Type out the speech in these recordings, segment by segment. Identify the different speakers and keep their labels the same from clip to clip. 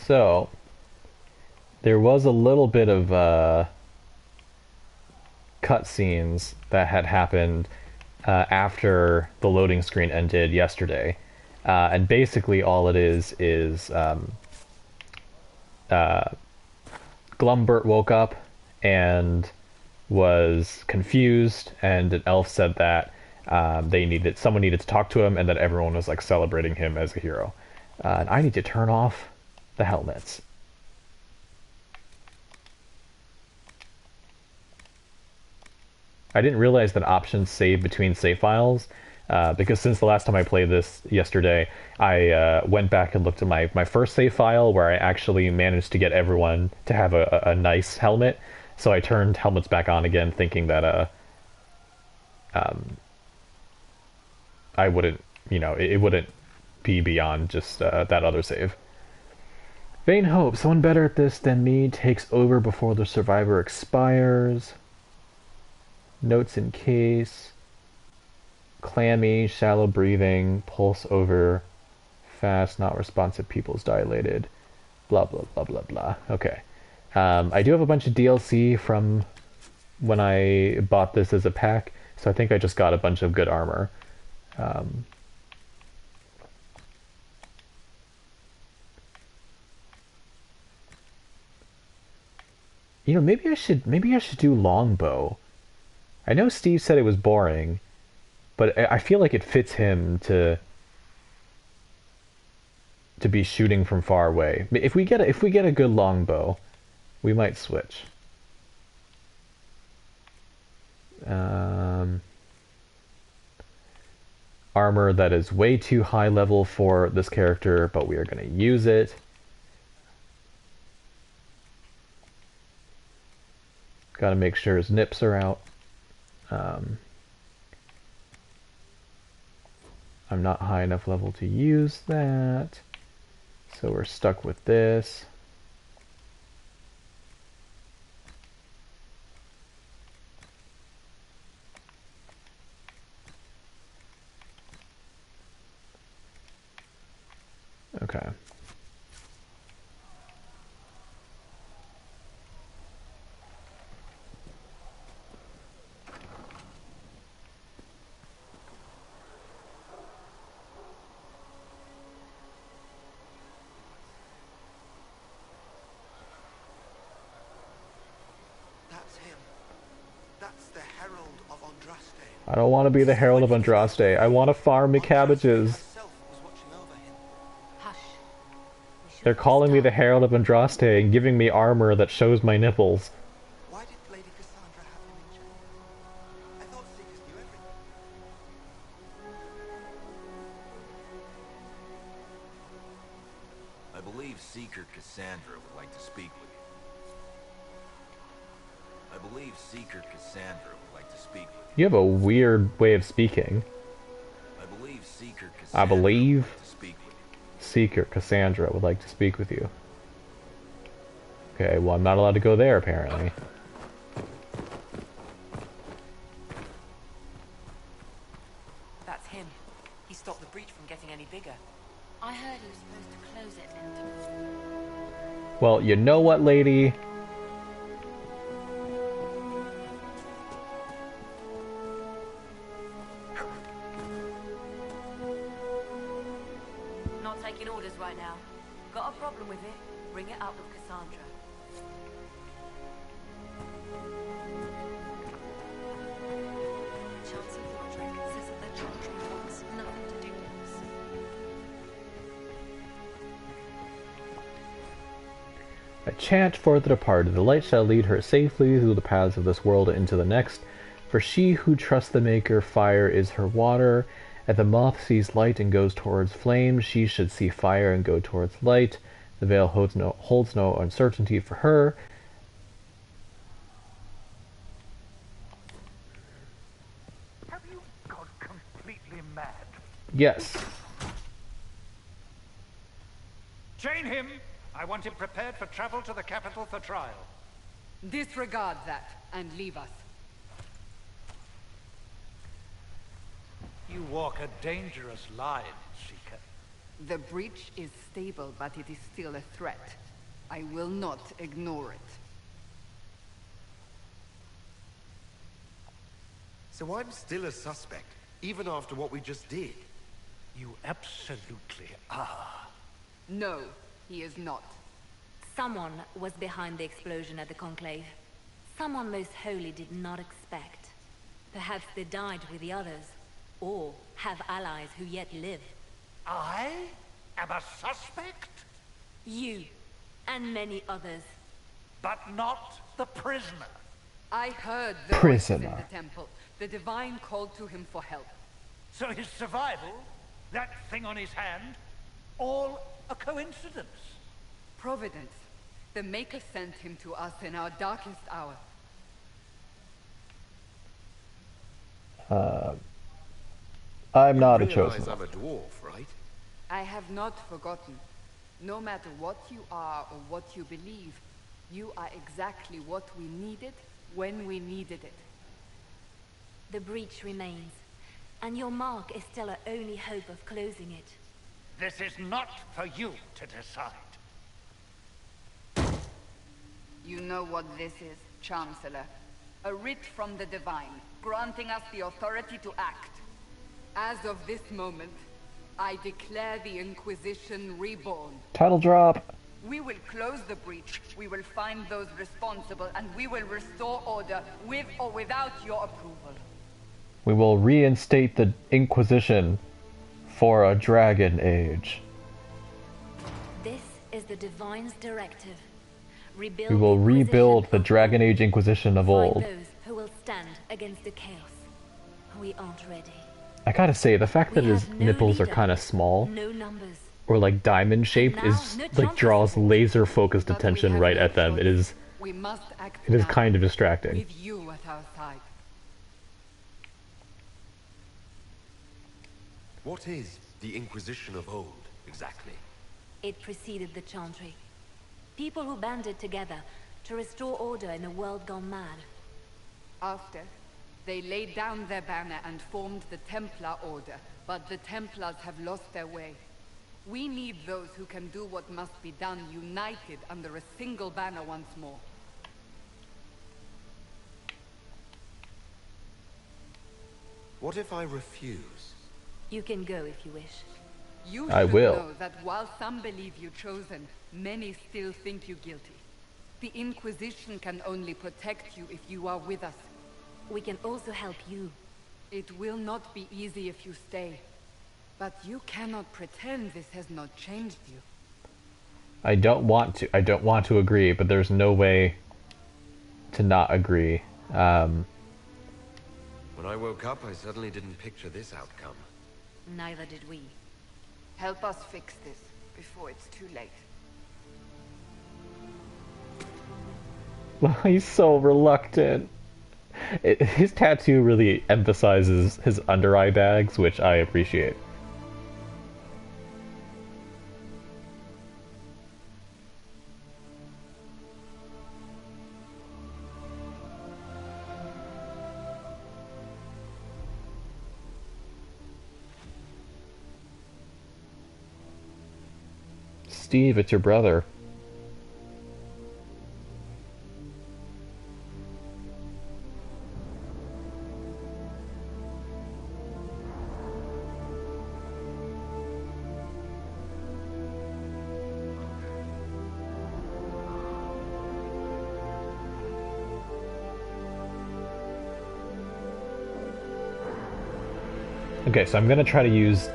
Speaker 1: So, there was a little bit of cutscenes that had happened after the loading screen ended yesterday. And basically all it is Glumbert woke up and was confused, and an elf said that someone needed to talk to him, and that everyone was like celebrating him as a hero. And I need to turn off the helmets. I didn't realize that options save between save files, because since the last time I played this yesterday, I went back and looked at my first save file where I actually managed to get everyone to have a nice helmet. So I turned helmets back on again, thinking that I wouldn't, it wouldn't be beyond just that other save. Vain hope. Someone better at this than me takes over before the survivor expires. Notes in case. Clammy, shallow breathing, pulse over, fast, not responsive, pupils dilated, blah, blah, blah, blah, blah. Okay. I do have a bunch of DLC from when I bought this as a pack, so I think I just got a bunch of good armor. Maybe I should do longbow. I know Steve said it was boring, but I feel like it fits him to be shooting from far away. If we get a good longbow, we might switch. Armor that is way too high level for this character, but we are going to use it. Got to make sure his nips are out. I'm not high enough level to use that, so we're stuck with this. Okay. I don't want to be the Herald of Andraste. I want to farm me cabbages. They're calling me the Herald of Andraste and giving me armor that shows my nipples.
Speaker 2: Why did Lady Cassandra have him in jail? I thought Seekers knew everything.
Speaker 3: I believe Seeker Cassandra would like to speak with you. I believe Seeker Cassandra would like to speak with you.
Speaker 1: You have a weird way of speaking.
Speaker 3: I believe Seeker Cassandra
Speaker 1: I believe
Speaker 3: would like to speak with you.
Speaker 1: Seeker Cassandra would like to speak with you. Okay, well, I'm not allowed to go there, apparently.
Speaker 4: That's him. He stopped the breach from getting any bigger.
Speaker 5: I heard he was supposed to close it and...
Speaker 1: Well, you know what, lady?
Speaker 4: Not taking orders right now. Got a problem with it? Bring it up with Cassandra.
Speaker 5: Chancellor Roderick says that their children wants nothing to do with this.
Speaker 1: I chant for the departed. The light shall lead her safely through the paths of this world into the next. For she who trusts the Maker, fire is her water. As the moth sees light and goes towards flame, she should see fire and go towards light. The veil holds no uncertainty for her.
Speaker 6: Have you gone completely mad?
Speaker 1: Yes.
Speaker 6: Chain him! I want him prepared for travel to the capital for trial.
Speaker 7: Disregard that and leave us.
Speaker 6: You walk a dangerous line, Seeker.
Speaker 7: The breach is stable, but it is still a threat. I will not ignore it.
Speaker 8: So I'm still a suspect, even after what we just did.
Speaker 6: You absolutely are.
Speaker 7: No, he is not.
Speaker 4: Someone was behind the explosion at the Conclave. Someone most holy did not expect. Perhaps they died with the others, or have allies who yet live.
Speaker 6: I am a suspect,
Speaker 4: You, and many others.
Speaker 6: but not the prisoner.
Speaker 7: I heard the voices in
Speaker 1: Prisoner.
Speaker 7: the temple. The Divine called to him for help.
Speaker 6: So his survival, that thing on his hand, all a coincidence.
Speaker 7: Providence. The Maker sent him to us in our darkest hour.
Speaker 1: I'm not a
Speaker 8: You
Speaker 1: chosen
Speaker 8: realize
Speaker 1: one.
Speaker 8: I'm a dwarf, right?
Speaker 7: I have not forgotten. No matter what you are or what you believe, you are exactly what we needed when we needed it.
Speaker 4: The breach remains, and your mark is still our only hope of closing it.
Speaker 6: This is not for you to decide.
Speaker 7: You know what this is, Chancellor. A writ from the Divine, granting us the authority to act. As of this moment, I declare the Inquisition reborn.
Speaker 1: Title drop.
Speaker 7: We will close the breach, we will find those responsible, and we will restore order with or without your approval.
Speaker 1: We will reinstate the Inquisition for a Dragon Age.
Speaker 4: This is the Divine's directive. Rebuild
Speaker 1: We will
Speaker 4: the
Speaker 1: rebuild
Speaker 4: Inquisition
Speaker 1: the Dragon
Speaker 4: of
Speaker 1: Age Inquisition of
Speaker 4: old.
Speaker 1: old.
Speaker 4: Find those who will stand against the chaos. We aren't ready.
Speaker 1: I gotta say, the fact that
Speaker 4: We
Speaker 1: his
Speaker 4: have no
Speaker 1: nipples are
Speaker 4: leader,
Speaker 1: kind of small,
Speaker 4: no numbers.
Speaker 1: or like diamond shaped,
Speaker 4: Now,
Speaker 1: is
Speaker 4: no
Speaker 1: like
Speaker 4: trumpets.
Speaker 1: draws laser focused
Speaker 7: But we
Speaker 1: attention
Speaker 7: have
Speaker 1: right
Speaker 7: no
Speaker 1: at them. It
Speaker 7: choice.
Speaker 1: is
Speaker 7: We must act
Speaker 1: it is
Speaker 7: now,
Speaker 1: kind of distracting.
Speaker 7: with you at our side.
Speaker 8: What is the Inquisition of old, exactly?
Speaker 4: It preceded the Chantry. People who banded together to restore order in a world gone mad.
Speaker 7: After, they laid down their banner and formed the Templar Order, but the Templars have lost their way. We need those who can do what must be done, united under a single banner once more.
Speaker 8: What if I refuse?
Speaker 4: You can go if you wish.
Speaker 7: You
Speaker 1: I
Speaker 7: should
Speaker 1: will.
Speaker 7: know that while some believe you chosen, many still think you guilty. The Inquisition can only protect you if you are with us.
Speaker 4: We can also help you.
Speaker 7: It will not be easy if you stay. But you cannot pretend this has not changed you.
Speaker 1: I don't want to agree, but there's no way to not agree.
Speaker 8: When I woke up, I suddenly didn't picture this outcome.
Speaker 4: Neither did we.
Speaker 7: Help us fix this before it's too late.
Speaker 1: He's so reluctant. His tattoo really emphasizes his under eye bags, which I appreciate. Steve, it's your brother. Okay, so I'm gonna try to use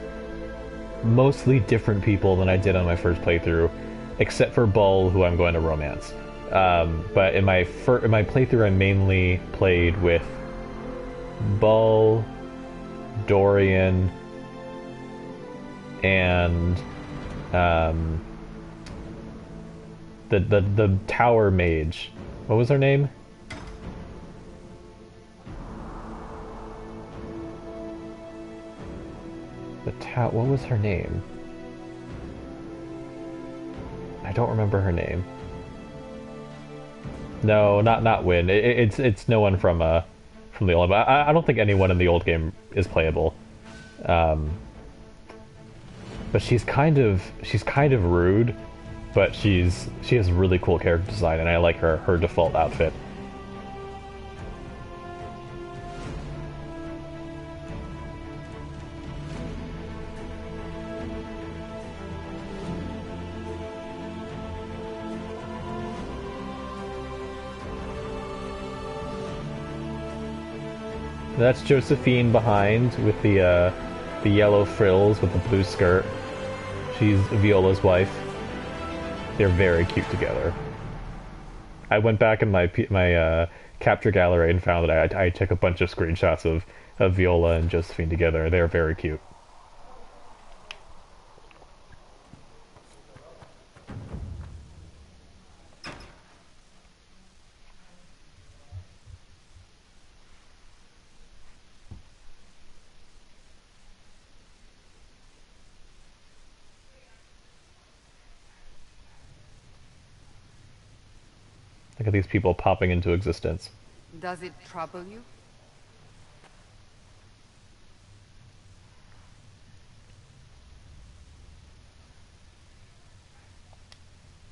Speaker 1: mostly different people than I did on my first playthrough, except for Bull, who I'm going to romance. But in my playthrough, I mainly played with Bull, Dorian, and the tower mage. What was her name? What was her name? I don't remember her name. No, not Win. It's no one from the old. I don't think anyone in the old game is playable. But but she's kind of rude, but she has really cool character design, and I like her default outfit. That's Josephine behind with the yellow frills with the blue skirt. She's Viola's wife. They're very cute together. I went back in my capture gallery and found that I took a bunch of screenshots of Viola and Josephine together. They're very cute. Look at these people popping into existence.
Speaker 7: Does it trouble you?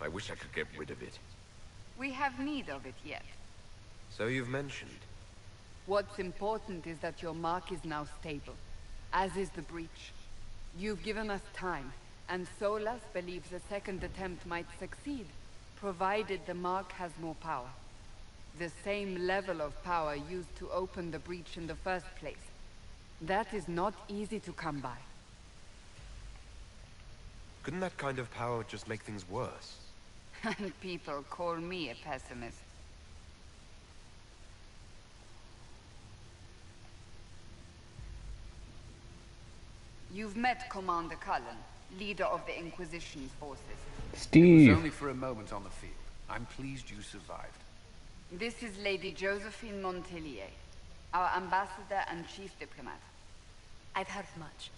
Speaker 8: I wish I could get rid of it.
Speaker 7: We have need of it yet.
Speaker 8: So you've mentioned.
Speaker 7: What's important is that your mark is now stable, as is the breach. You've given us time, and Solas believes a second attempt might succeed, provided the mark has more power. The same level of power used to open the breach in the first place. That is not easy to come by.
Speaker 8: Couldn't that kind of power just make things worse?
Speaker 7: And people call me a pessimist. You've met Commander Cullen, leader of the Inquisition's forces.
Speaker 9: It
Speaker 1: Steve!
Speaker 9: was only for a moment on the field. I'm pleased you survived.
Speaker 7: This is Lady Josephine Montelier, our ambassador and chief diplomat.
Speaker 4: I've heard much.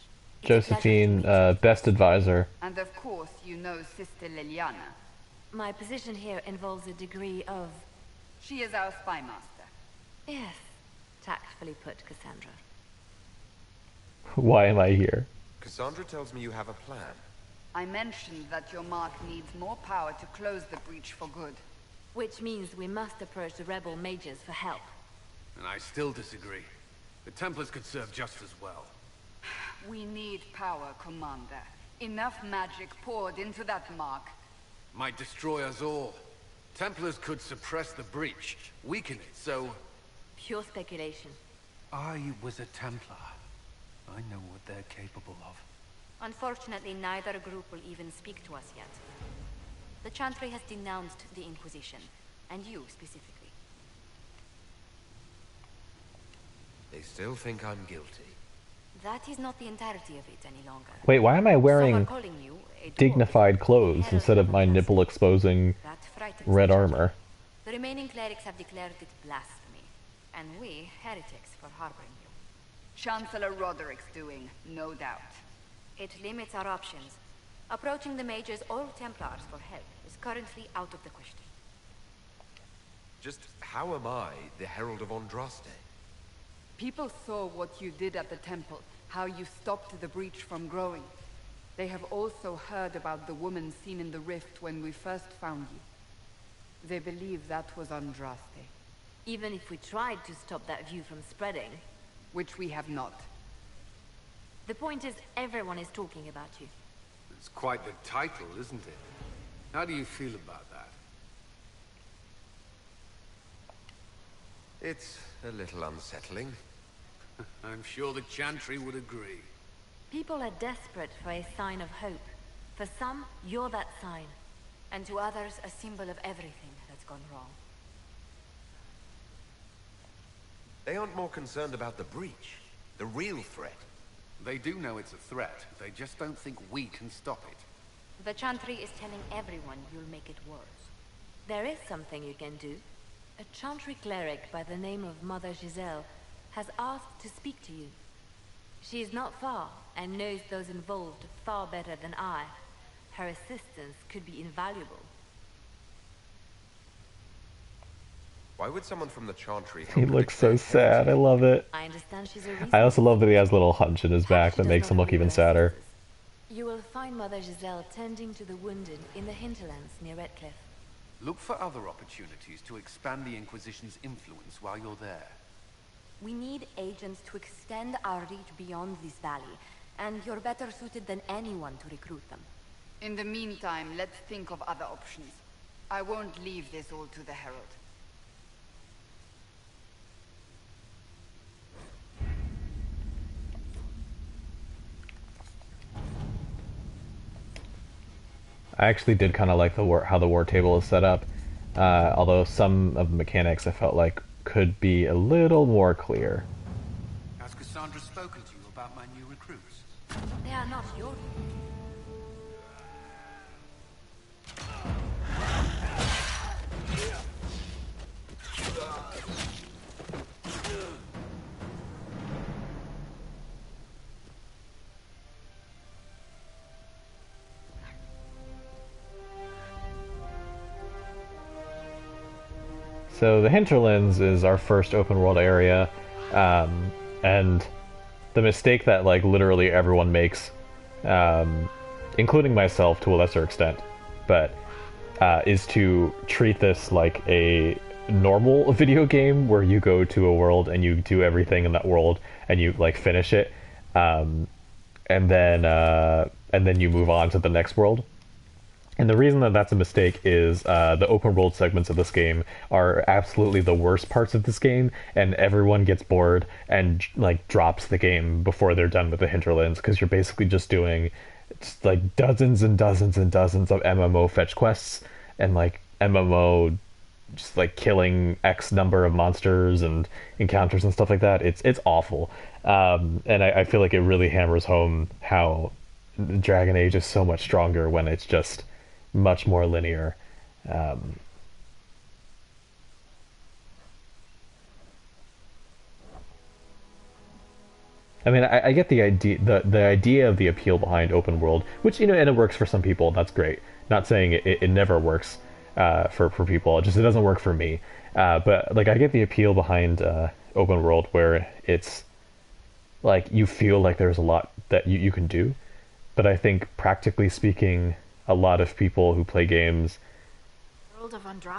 Speaker 4: It's a
Speaker 1: Josephine,
Speaker 4: pleasure to meet
Speaker 1: best advisor.
Speaker 7: And of course, you know Sister Liliana.
Speaker 4: you. My position here involves a degree of...
Speaker 7: She is our spy master.
Speaker 4: Yes, tactfully put, Cassandra.
Speaker 1: Why am I here?
Speaker 8: Cassandra tells me you have a plan.
Speaker 7: I mentioned that your mark needs more power to close the breach for good.
Speaker 4: Which means we must approach the rebel mages for help.
Speaker 9: And I still disagree. The Templars could serve just as well.
Speaker 7: We need power, Commander. Enough magic poured into that mark.
Speaker 9: Might destroy us all. Templars could suppress the breach, weaken it, so...
Speaker 4: Pure speculation.
Speaker 9: I was a Templar. I know what they're capable of.
Speaker 10: Unfortunately, neither group will even speak to us yet. The Chantry has denounced the Inquisition, and you specifically.
Speaker 8: They still think I'm guilty.
Speaker 10: That is not the entirety of it any longer.
Speaker 1: Wait, why am I
Speaker 10: Some are
Speaker 1: wearing
Speaker 10: calling you a dwarf,
Speaker 1: dignified clothes
Speaker 10: herald
Speaker 1: instead of my
Speaker 10: blasphemy.
Speaker 1: nipple exposing
Speaker 10: That frightens
Speaker 1: red
Speaker 10: the
Speaker 1: armor?
Speaker 10: The remaining clerics have declared it blasphemy, and we heretics for harboring you.
Speaker 7: Chancellor Roderick's doing, no doubt.
Speaker 10: It limits our options. Approaching the mages or Templars for help is currently out of the question.
Speaker 8: Just how am I the Herald of Andraste?
Speaker 7: People saw what you did at the temple, how you stopped the breach from growing. They have also heard about the woman seen in the rift when we first found you. They believe that was Andraste,
Speaker 4: Even if we tried to stop that view from spreading.
Speaker 7: which we have not.
Speaker 4: The point is, everyone is talking about you.
Speaker 9: It's quite the title, isn't it? How do you feel about that?
Speaker 8: It's a little unsettling.
Speaker 9: I'm sure the Chantry would agree.
Speaker 4: People are desperate for a sign of hope. For some, you're that sign.
Speaker 10: And to others, a symbol of everything that's gone wrong.
Speaker 8: They aren't more concerned about the breach, the real threat.
Speaker 9: They do know it's a threat. They just don't think we can stop it.
Speaker 10: The Chantry is telling everyone you'll make it worse.
Speaker 4: There is something you can do. A Chantry cleric by the name of Mother Giselle has asked to speak to you. She is not far and knows those involved far better than I. Her assistance could be invaluable.
Speaker 8: Why would someone from the Chantry help
Speaker 1: He
Speaker 8: with
Speaker 1: looks
Speaker 8: the
Speaker 1: so sad. I love it.
Speaker 4: I understand she's a reason.
Speaker 1: I also love that he has a little hunch in his back that makes him look even sadder.
Speaker 4: You will find Mother Giselle tending to the wounded in the hinterlands near Redcliffe.
Speaker 9: Look for other opportunities to expand the Inquisition's influence while you're there.
Speaker 10: We need agents to extend our reach beyond this valley, and you're better suited than anyone to recruit them.
Speaker 7: In the meantime, let's think of other options. I won't leave this all to the Herald.
Speaker 1: I actually did kind of like how the war table is set up, although some of the mechanics I felt like could be a little more clear.
Speaker 9: Has Cassandra spoken to you about my new recruits?
Speaker 10: They are not your...
Speaker 1: So the hinterlands is our first open world area, and the mistake that like literally everyone makes, including myself to a lesser extent, but is to treat this like a normal video game where you go to a world and you do everything in that world and you like finish it, and then you move on to the next world. And the reason that that's a mistake is the open world segments of this game are absolutely the worst parts of this game, and everyone gets bored and like drops the game before they're done with the hinterlands, because you're basically just doing like dozens and dozens and dozens of MMO fetch quests and like MMO just like killing X number of monsters and encounters and stuff like that. It's awful, and I feel like it really hammers home how Dragon Age is so much stronger when it's just much more linear. I mean, I get the idea, the idea of the appeal behind open world, which, you know, and it works for some people. That's great. Not saying it never works for people. It doesn't work for me. But like, I get the appeal behind open world, where it's like you feel like there's a lot that you can do. But I think, practically speaking, a lot of people who play games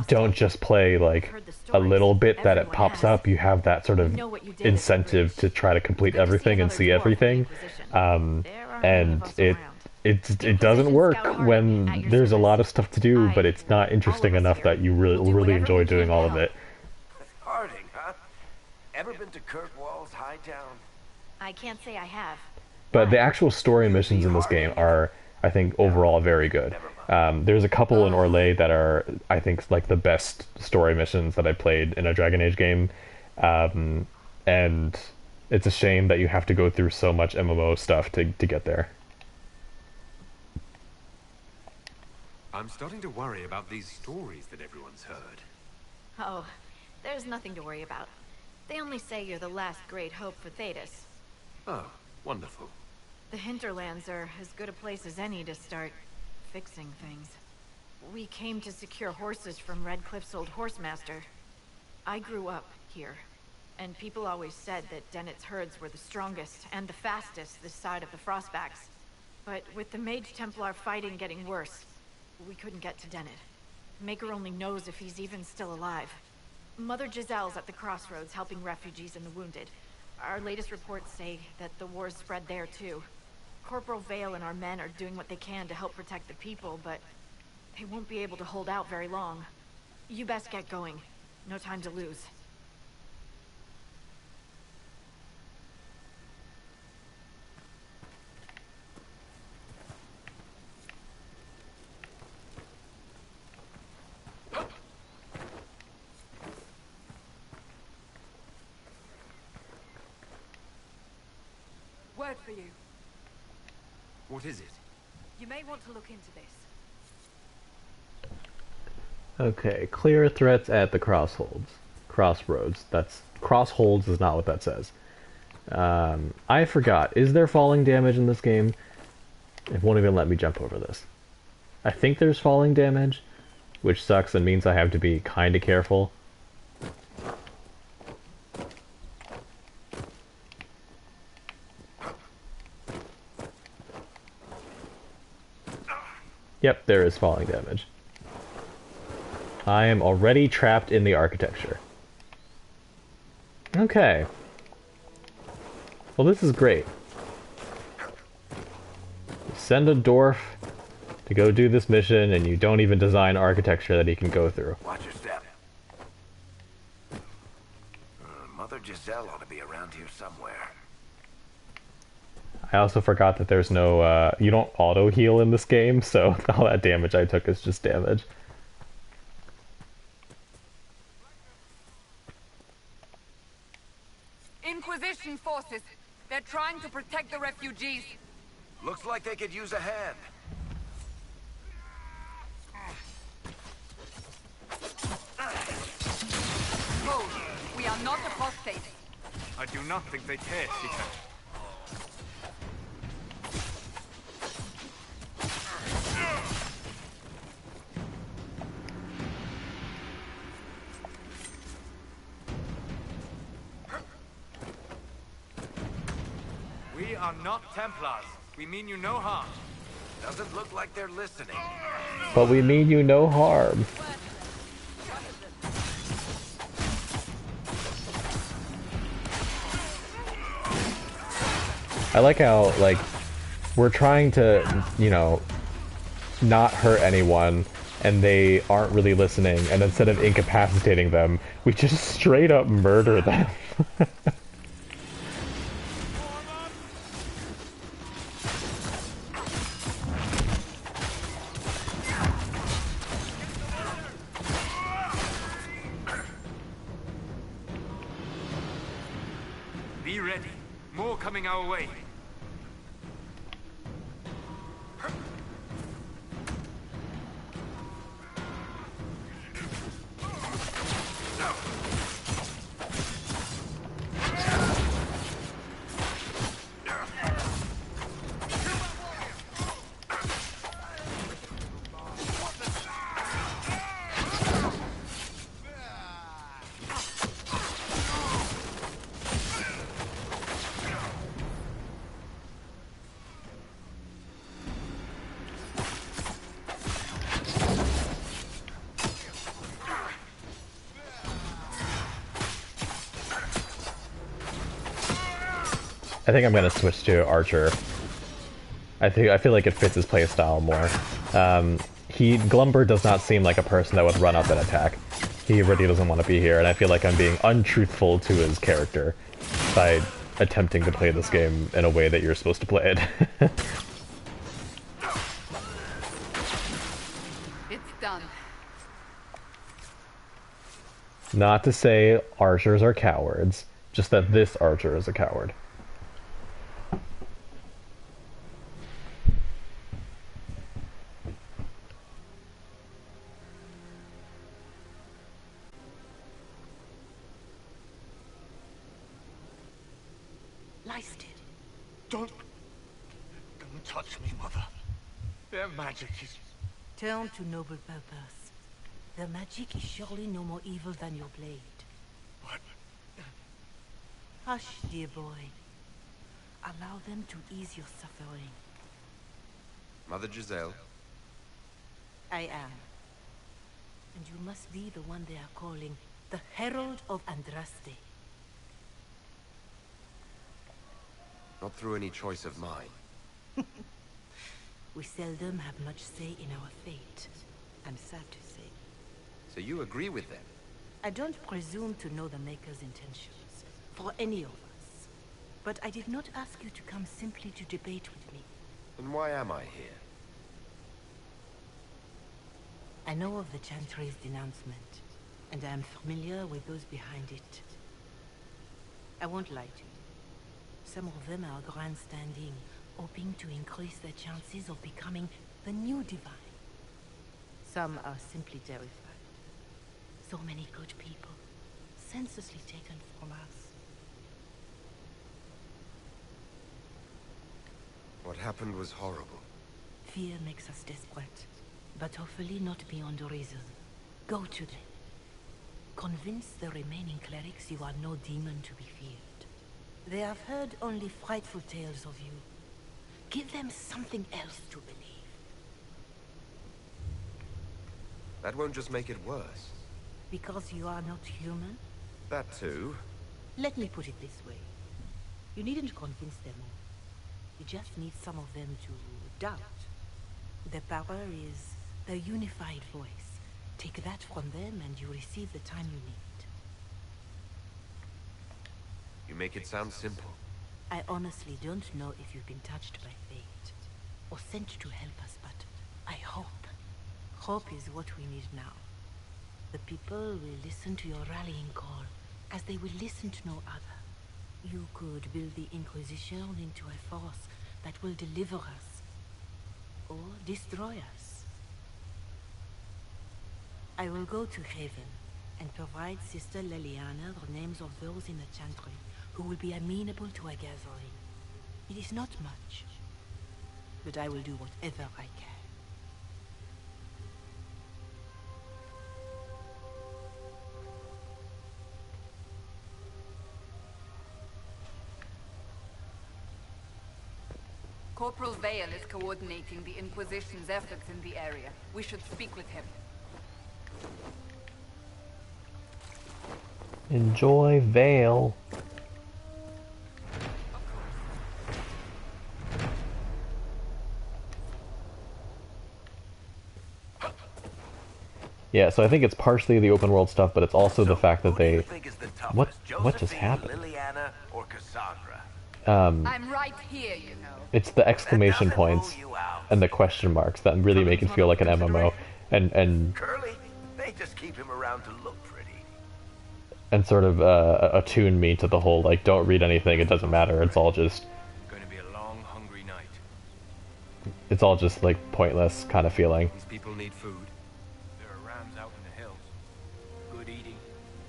Speaker 1: don't just play like a little bit that it pops up. You have that sort of incentive to try to complete everything and see everything, and it doesn't work when there's a lot of stuff to do, but it's not interesting enough that you really enjoy doing all of it.
Speaker 3: Harding, huh? Ever been to Kirkwall's Hightown?
Speaker 5: I can't say I have.
Speaker 1: But the actual story missions in this game are, I think, overall very good. There's a couple in Orlais that are, I think, like the best story missions that I played in a Dragon Age game, and it's a shame that you have to go through so much MMO stuff to get there.
Speaker 8: I'm starting to worry about these stories that everyone's heard.
Speaker 5: Oh, there's nothing to worry about. They only say you're the last great hope for Thetis.
Speaker 8: Oh, wonderful.
Speaker 5: The hinterlands are as good a place as any to start fixing things. We came to secure horses from Redcliffe's old horsemaster. I grew up here, and people always said that Dennett's herds were the strongest and the fastest this side of the Frostbacks. But with the Mage Templar fighting getting worse, we couldn't get to Dennett. Maker only knows if he's even still alive. Mother Giselle's at the crossroads helping refugees and the wounded. Our latest reports say that the war's spread there too. Corporal Vale and our men are doing what they can to help protect the people, but they won't be able to hold out very long. You best get going. No time to lose.
Speaker 7: Word for you.
Speaker 8: What is it?
Speaker 7: You may want to look into this.
Speaker 1: Okay, clear threats at the crossroads. That's crossholds is not what that says. I forgot. Is there falling damage in this game? It won't even let me jump over this. I think there's falling damage, which sucks and means I have to be kind of careful. Yep, there is falling damage. I am already trapped in the architecture. Okay. Well, this is great. Send a dwarf to go do this mission, and you don't even design architecture that he can go through.
Speaker 3: Watch your step. Mother Giselle ought to be around here somewhere.
Speaker 1: I also forgot that there's no, you don't auto-heal in this game, so all that damage I took is just damage.
Speaker 7: Inquisition forces. They're trying to protect the refugees.
Speaker 3: Looks like they could use a hand.
Speaker 7: Hold. We are not apostates.
Speaker 11: I do not think they care, Seeker. We are not Templars. We mean you no harm.
Speaker 3: Doesn't look like they're listening.
Speaker 1: But we mean you no harm. I like how, like, we're trying to, you know, not hurt anyone, and they aren't really listening, and instead of incapacitating them, we just straight up murder them.
Speaker 11: Be ready. More coming our way.
Speaker 1: I think I'm gonna switch to Archer. I feel like it fits his playstyle more. Glumber does not seem like a person that would run up and attack. He really doesn't want to be here, and I feel like I'm being untruthful to his character by attempting to play this game in a way that you're supposed to play it.
Speaker 7: It's done.
Speaker 1: Not to say archers are cowards, just that this archer is a coward.
Speaker 6: Don't touch me, Mother. Their magic is...
Speaker 12: Turn to noble purpose. Their magic is surely no more evil than your blade.
Speaker 6: But...
Speaker 12: Hush, dear boy. Allow them to ease your suffering.
Speaker 8: Mother Giselle.
Speaker 12: I am. And you must be the one they are calling the Herald of Andraste.
Speaker 8: Not through any choice of mine.
Speaker 12: We seldom have much say in our fate. I'm sad to say.
Speaker 8: So you agree with them?
Speaker 12: I don't presume to know the Maker's intentions, for any of us. But I did not ask you to come simply to debate with me.
Speaker 8: Then why am I here?
Speaker 12: I know of the Chantry's denouncement, and I am familiar with those behind it. I won't lie to you. Some of them are grandstanding, hoping to increase their chances of becoming the new divine. Some are simply terrified. So many good people, senselessly taken from us.
Speaker 8: What happened was horrible.
Speaker 12: Fear makes us desperate, but hopefully not beyond reason. Go to them. Convince the remaining clerics you are no demon to be feared. They have heard only frightful tales of you. Give them something else to believe.
Speaker 8: That won't just make it worse.
Speaker 12: Because you are not human?
Speaker 8: That too.
Speaker 12: Let me put it this way. You needn't convince them all. You just need some of them to doubt. Their power is their unified voice. Take that from them and you receive the time you need.
Speaker 8: You make it sound simple.
Speaker 12: I honestly don't know if you've been touched by fate, or sent to help us, but I hope. Hope is what we need now. The people will listen to your rallying call, as they will listen to no other. You could build the Inquisition into a force that will deliver us, or destroy us. I will go to Haven, and provide Sister Leliana the names of those in the Chantry who will be amenable to a gathering. It is not much, but I will do whatever I can.
Speaker 7: Corporal Vale is coordinating the Inquisition's efforts in the area. We should speak with him.
Speaker 1: Enjoy Vale. Yeah, so I think it's partially the open world stuff, but it's also the fact that they... What just happened?
Speaker 3: Liliana or Cassandra?
Speaker 7: I'm right here, you know.
Speaker 1: It's the exclamation points and the question marks that really make it feel like an MMO, and
Speaker 3: Curly, they just keep him around to look pretty.
Speaker 1: and sort of attune me to the whole, like, don't read anything, it doesn't matter, it's all just...
Speaker 11: Going to be a long, hungry night.
Speaker 1: It's all just, like, pointless kind of feeling.
Speaker 8: These people need food.
Speaker 11: There are rams out in the hills. Good eating,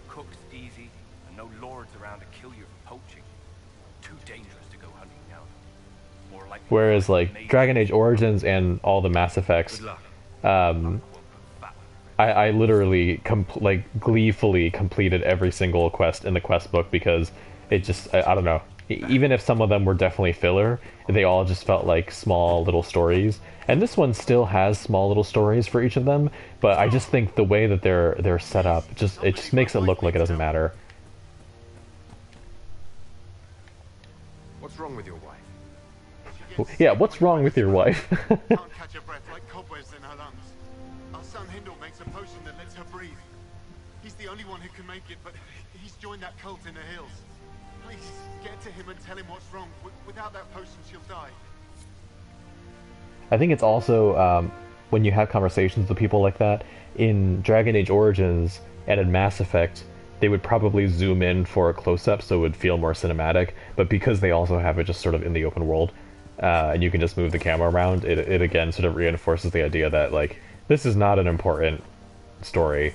Speaker 11: cooked easy, and no lords around to kill you for poaching. Too dangerous to go hunting now. More like
Speaker 1: Whereas, like, Dragon Age Origins and all the Mass Effects, I literally, gleefully completed every single quest in the quest book because it just, I don't know. Even if some of them were definitely filler, they all just felt like small little stories. And this one still has small little stories for each of them, but I just think the way that they're set up, it just makes it look like it doesn't matter.
Speaker 8: What's wrong with your wife?
Speaker 1: Yeah, what's wrong with your wife?
Speaker 13: Can't catch her breath like cobwebs in her lungs. Our son Hindle makes a potion that lets her breathe. He's the only one who can make it, but he's joined that cult in the hills. Please, get to him and tell him what's wrong. Without that potion, she'll die.
Speaker 1: I think it's also, when you have conversations with people like that, in Dragon Age Origins and in Mass Effect, they would probably zoom in for a close-up so it would feel more cinematic, but because they also have it just sort of in the open world, and you can just move the camera around, it again sort of reinforces the idea that, like, this is not an important story.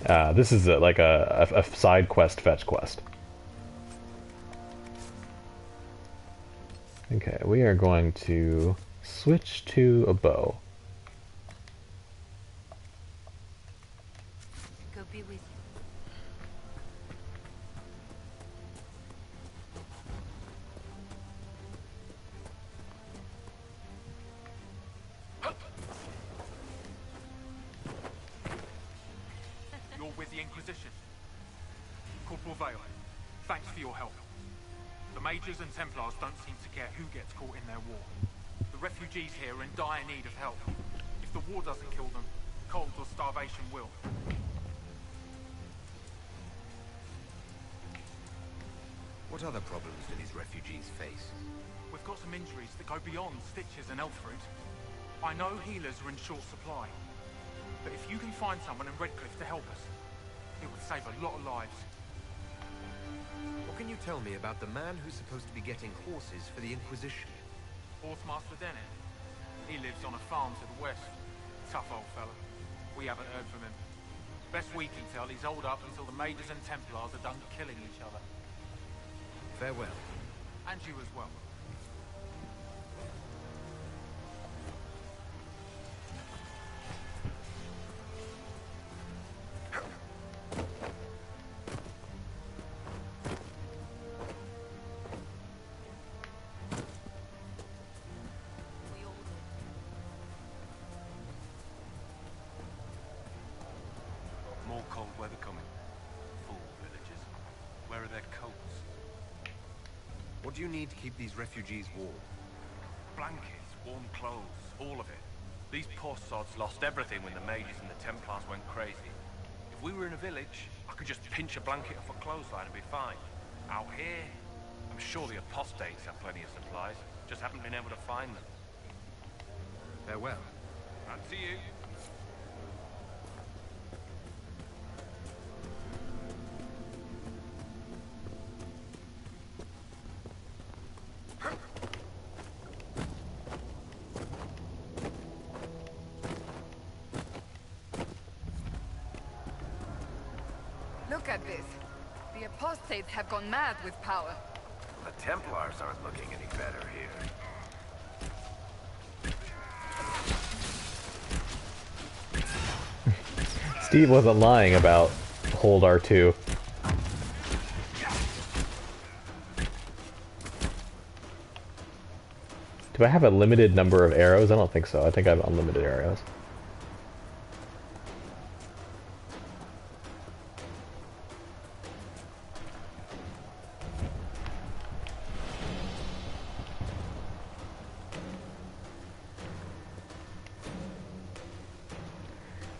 Speaker 1: This is like a side quest fetch quest. Okay, we are going to switch to a bow.
Speaker 10: Go be with you.
Speaker 11: You're with the Inquisition. Corporal Vale, thanks for your help. The Majors and Templars don't seem to care who gets caught in their war. The refugees here are in dire need of help. If the war doesn't kill them, cold or starvation will.
Speaker 8: What other problems do these refugees face?
Speaker 11: We've got some injuries that go beyond stitches and elf fruit. I know healers are in short supply, but if you can find someone in Redcliffe to help us, it would save a lot of lives.
Speaker 8: What can you tell me about the man who's supposed to be getting horses for the Inquisition?
Speaker 11: Horsemaster Dennett. He lives on a farm to the west. Tough old fella. We haven't heard from him. Best we can tell, he's holed up until the Majors and Templars are done killing each other.
Speaker 8: Farewell.
Speaker 11: And you as well.
Speaker 8: do you need to keep these refugees warm?
Speaker 3: Blankets, warm clothes, all of it. These poor sods lost everything when the mages and the Templars went crazy. If we were in a village, I could just pinch a blanket off a clothesline and be fine. Out here, I'm sure the apostates have plenty of supplies, just haven't been able to find them.
Speaker 8: Farewell.
Speaker 3: And to you.
Speaker 7: Look at this. The apostates have gone mad with power.
Speaker 3: The Templars aren't looking any better here.
Speaker 1: Steve wasn't lying about hold R2. Do I have a limited number of arrows? I don't think so. I think I have unlimited arrows.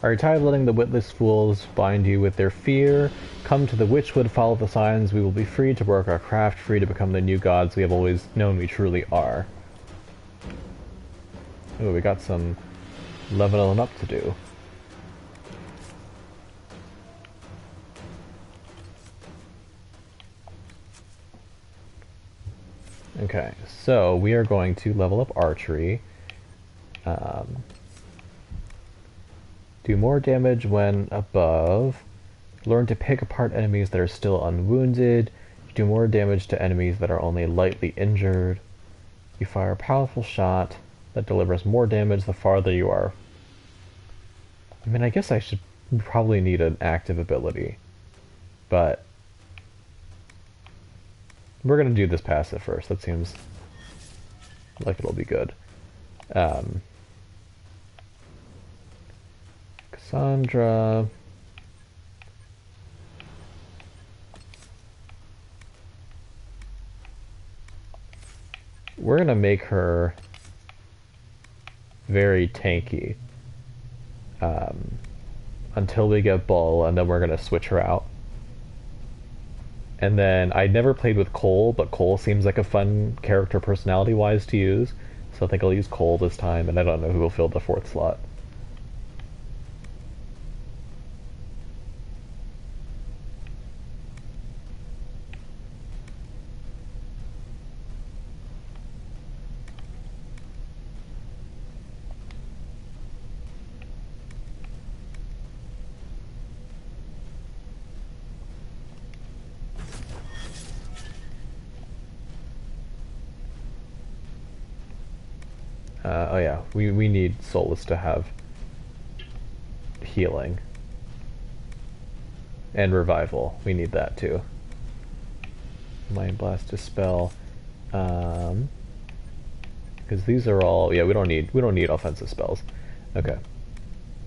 Speaker 1: Are you tired of letting the witless fools bind you with their fear? Come to the Witchwood, follow the signs. We will be free to work our craft, free to become the new gods we have always known we truly are. Ooh, we got some leveling up to do. Okay, so we are going to level up archery. Do more damage when above. Learn to pick apart enemies that are still unwounded. Do more damage to enemies that are only lightly injured. You fire a powerful shot that delivers more damage the farther you are. I mean, I guess I should probably need an active ability, but we're gonna do this passive first. That seems like it'll be good. Cassandra. We're gonna make her very tanky until we get Bull, and then we're gonna switch her out. And then I never played with Cole, but Cole seems like a fun character personality-wise to use, so I think I'll use Cole this time, and I don't know who will fill the 4th slot. Oh yeah, we need Solus to have healing. And revival. We need that too. Mind Blast, Dispel. Because these are all, yeah, we don't need offensive spells. Okay.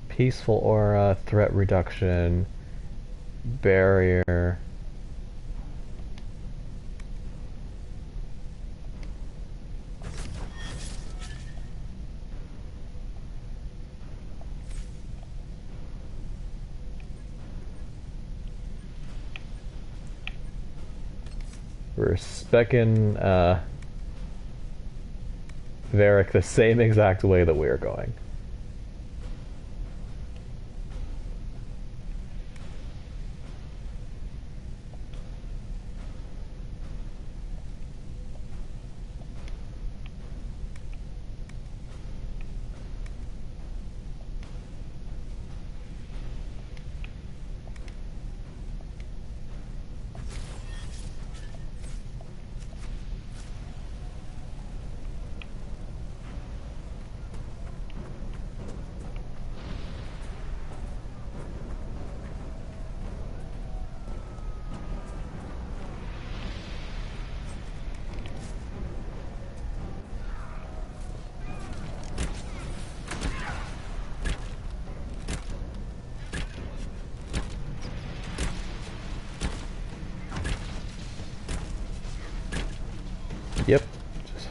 Speaker 1: Peaceful Aura, Threat Reduction, Barrier. We're specking Varric the same exact way that we're going.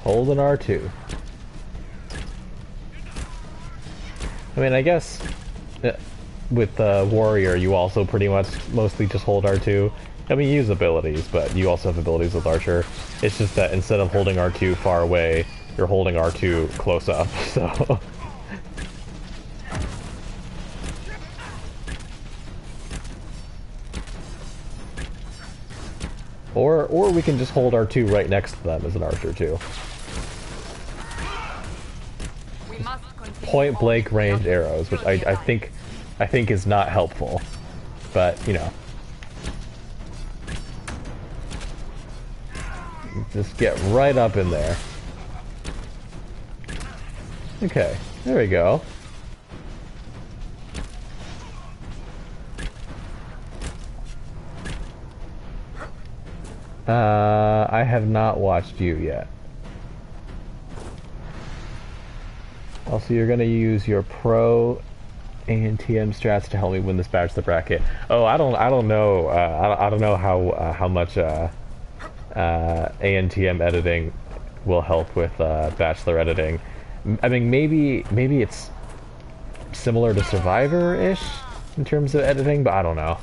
Speaker 1: Holding R2. I mean, I guess with Warrior, you also pretty much mostly just hold R2. I mean, you use abilities, but you also have abilities with Archer. It's just that instead of holding R2 far away, you're holding R2 close up, so... Or we can just hold R2 right next to them as an Archer, too. Point blank range arrows, which I think is not helpful. But, you know. Just get right up in there. Okay, there we go. I have not watched you yet. Also, you're gonna use your pro ANTM strats to help me win this bachelor bracket. Oh, I don't know. I don't know how much ANTM editing will help with bachelor editing. I mean, maybe it's similar to Survivor-ish in terms of editing, but I don't know.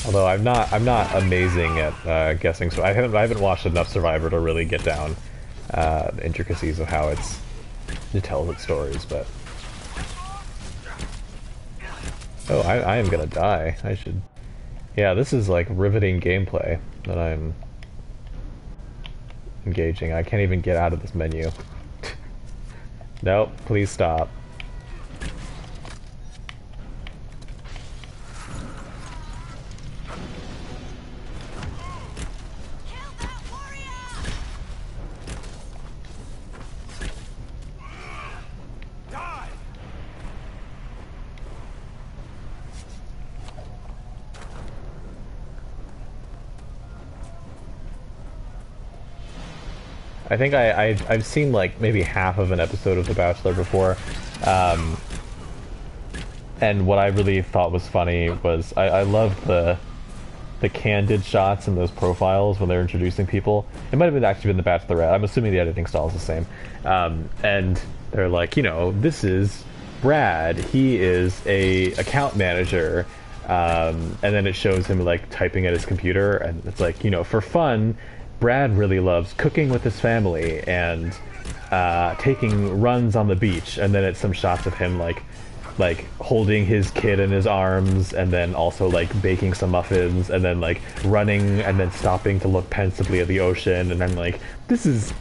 Speaker 1: Although I'm not amazing at guessing, so I haven't watched enough Survivor to really get down the intricacies of how it tells its stories. But oh, I am gonna die. I should. Yeah, this is like riveting gameplay that I'm engaging. I can't even get out of this menu. Nope, please stop. I think I've seen like maybe half of an episode of The Bachelor before, and what I really thought was funny was I loved the candid shots in those profiles when they're introducing people. It might have actually been The Bachelorette. I'm assuming the editing style is the same, and they're like, you know, this is Brad. He is a account manager, and then it shows him like typing at his computer, and it's like, you know, for fun. Brad really loves cooking with his family and taking runs on the beach, and then it's some shots of him like holding his kid in his arms, and then also like baking some muffins, and then like running and then stopping to look pensively at the ocean, and then like this is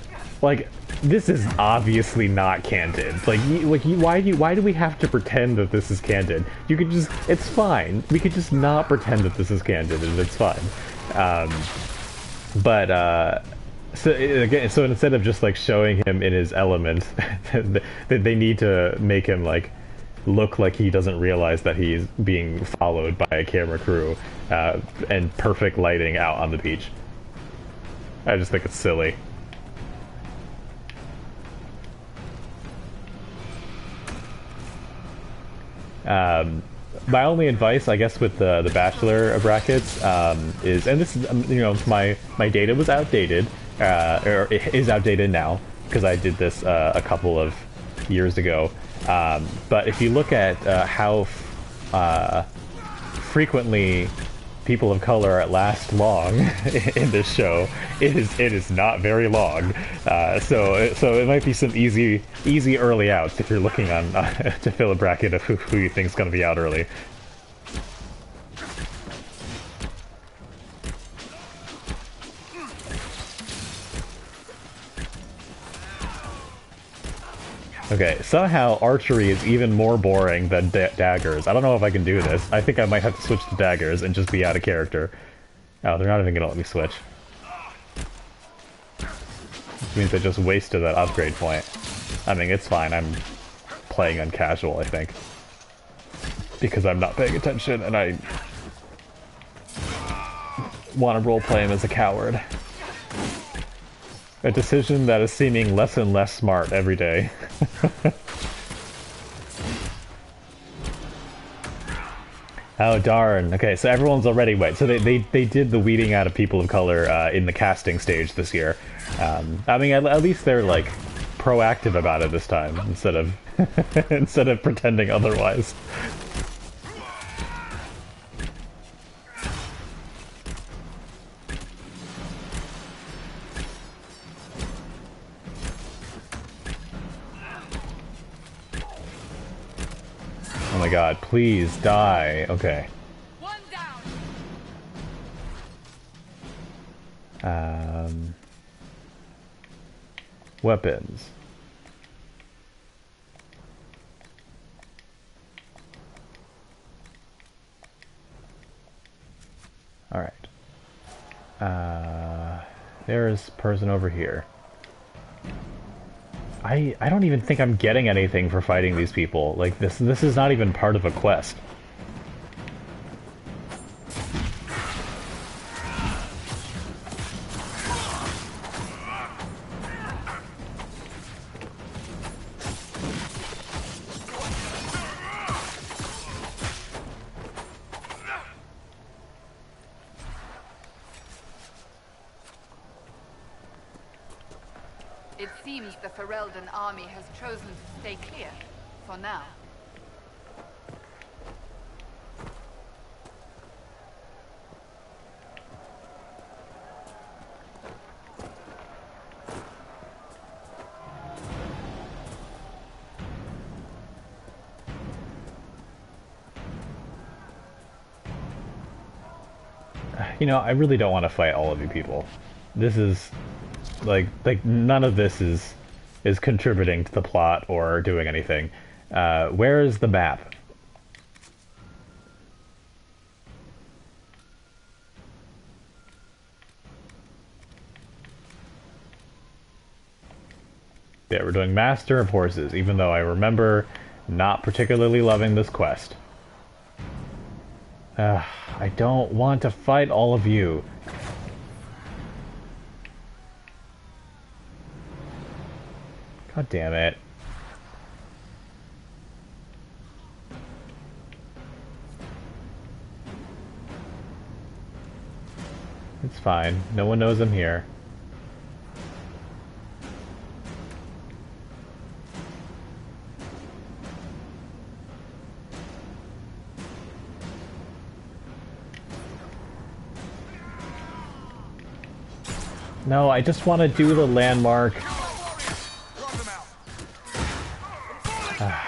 Speaker 1: obviously not candid. Why do we have to pretend that this is candid? You could just, it's fine. We could just not pretend that this is candid, and it's fine. So instead of just like showing him in his element, they need to make him like look like he doesn't realize that he's being followed by a camera crew, and perfect lighting out on the beach. I just think it's silly. My only advice, I guess, with the Bachelor brackets is, and this is, you know, my data was outdated, or it is outdated now because I did this a couple of years ago. But if you look at how frequently people of color last long in this show, it is not very long. So it might be some easy early outs if you're looking on to fill a bracket of who you think is going to be out early. Okay, somehow archery is even more boring than daggers. I don't know if I can do this. I think I might have to switch to daggers and just be out of character. Oh, they're not even gonna let me switch. Which means I just wasted that upgrade point. I mean, it's fine. I'm playing on casual, I think. Because I'm not paying attention and I want to roleplay him as a coward. A decision that is seeming less and less smart every day. Oh darn. Okay, so everyone's already wet. So they did the weeding out of people of color in the casting stage this year. I mean, at least they're like proactive about it this time instead of instead of pretending otherwise. Oh my god, please die. Okay.
Speaker 7: One
Speaker 1: Um, weapons. Alright. There's person over here. I don't even think I'm getting anything for fighting these people. Like, this is not even part of a quest.
Speaker 7: It seems the Ferelden army has chosen to stay clear, for now.
Speaker 1: You know, I really don't want to fight all of you people. This is like none of this is contributing to the plot or doing anything. Where is the map? Yeah, we're doing Master of Horses, even though I remember not particularly loving this quest. I don't want to fight all of you. God damn it. It's fine. No one knows I'm here. No, I just want to do the landmark. Oh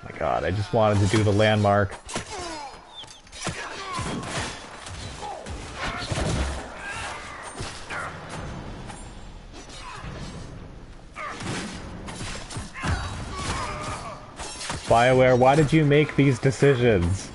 Speaker 1: my god, I just wanted to do the landmark. BioWare, why did you make these decisions?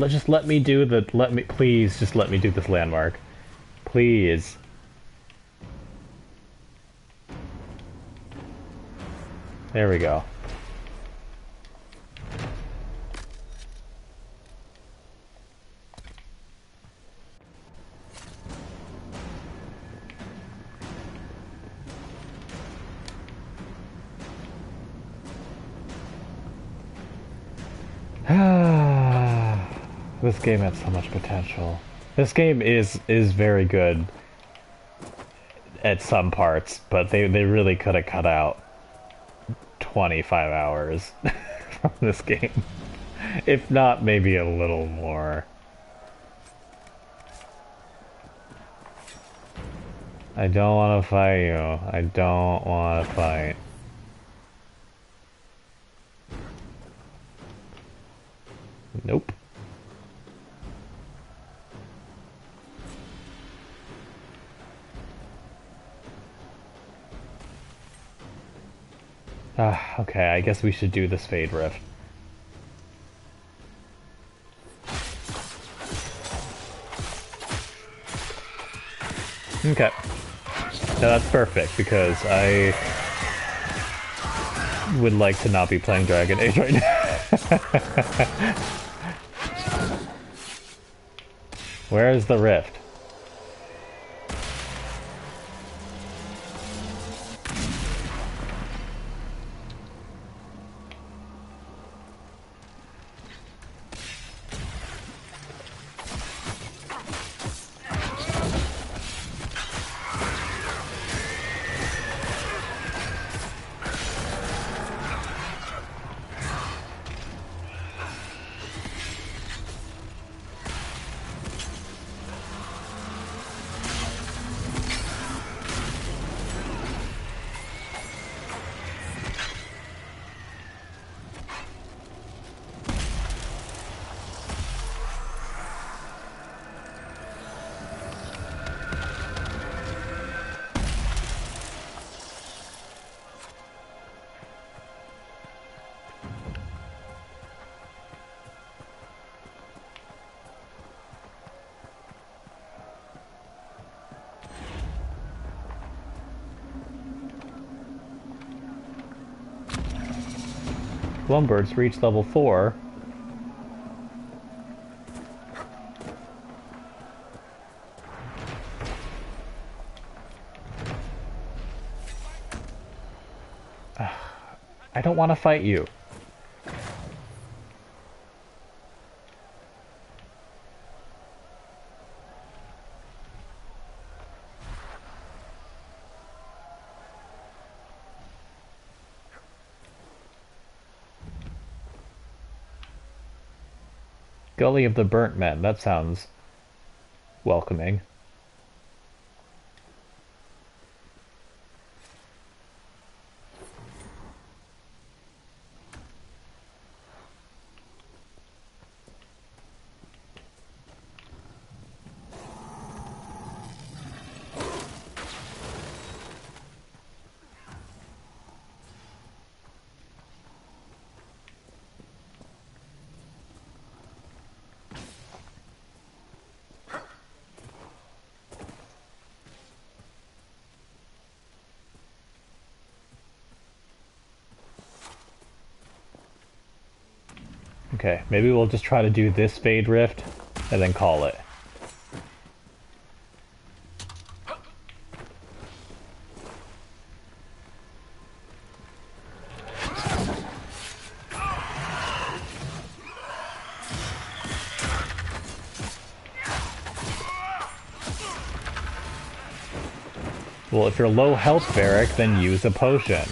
Speaker 1: Just let me do the please just let me do this landmark. Please. There we go. This game had so much potential. This game is very good at some parts, but they really could have cut out 25 hours from this game. If not, maybe a little more. I don't want to fight you. I don't want to fight. Nope. Okay, I guess we should do this Fade Rift. Okay. Now that's perfect, because I would like to not be playing Dragon Age right now. Where is the rift? Lumbird's reached level 4. I don't want to fight you. Gully of the Burnt Men. That sounds welcoming. Okay, maybe we'll just try to do this Fade Rift and then call it. Well, if you're low health, Varric, then use a potion.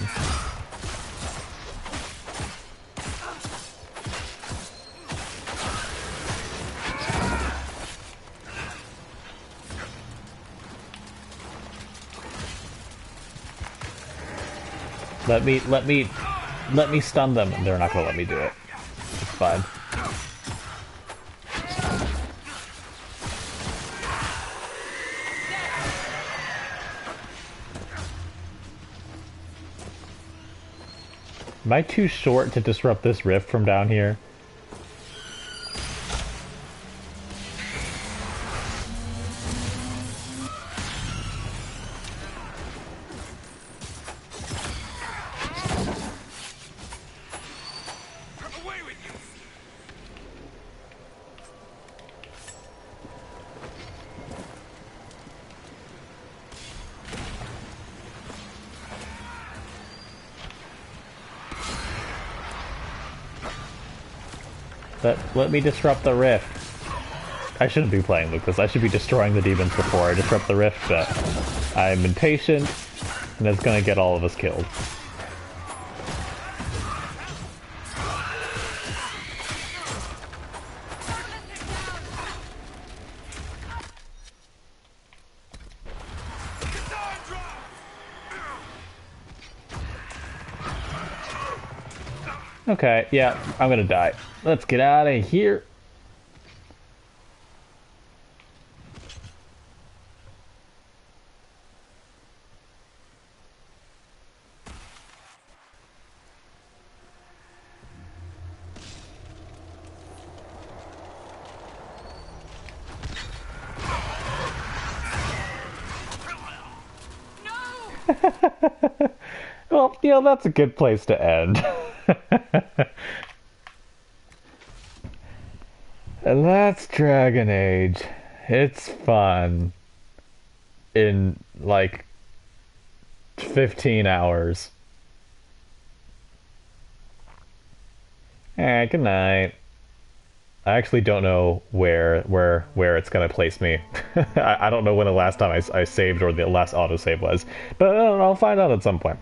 Speaker 1: Let me stun them. They're not gonna let me do it. It's fine. Am I too short to disrupt this rift from down here? Let me disrupt the rift. I shouldn't be playing Lucas. I should be destroying the demons before I disrupt the rift, but I'm impatient, and it's gonna get all of us killed. Okay, yeah, I'm gonna die. Let's get out of here. Well, that's a good place to end. And that's Dragon Age. It's fun. In, like, 15 hours. Good night. I actually don't know where it's gonna place me. I don't know when the last time I saved or the last autosave was, but I'll find out at some point.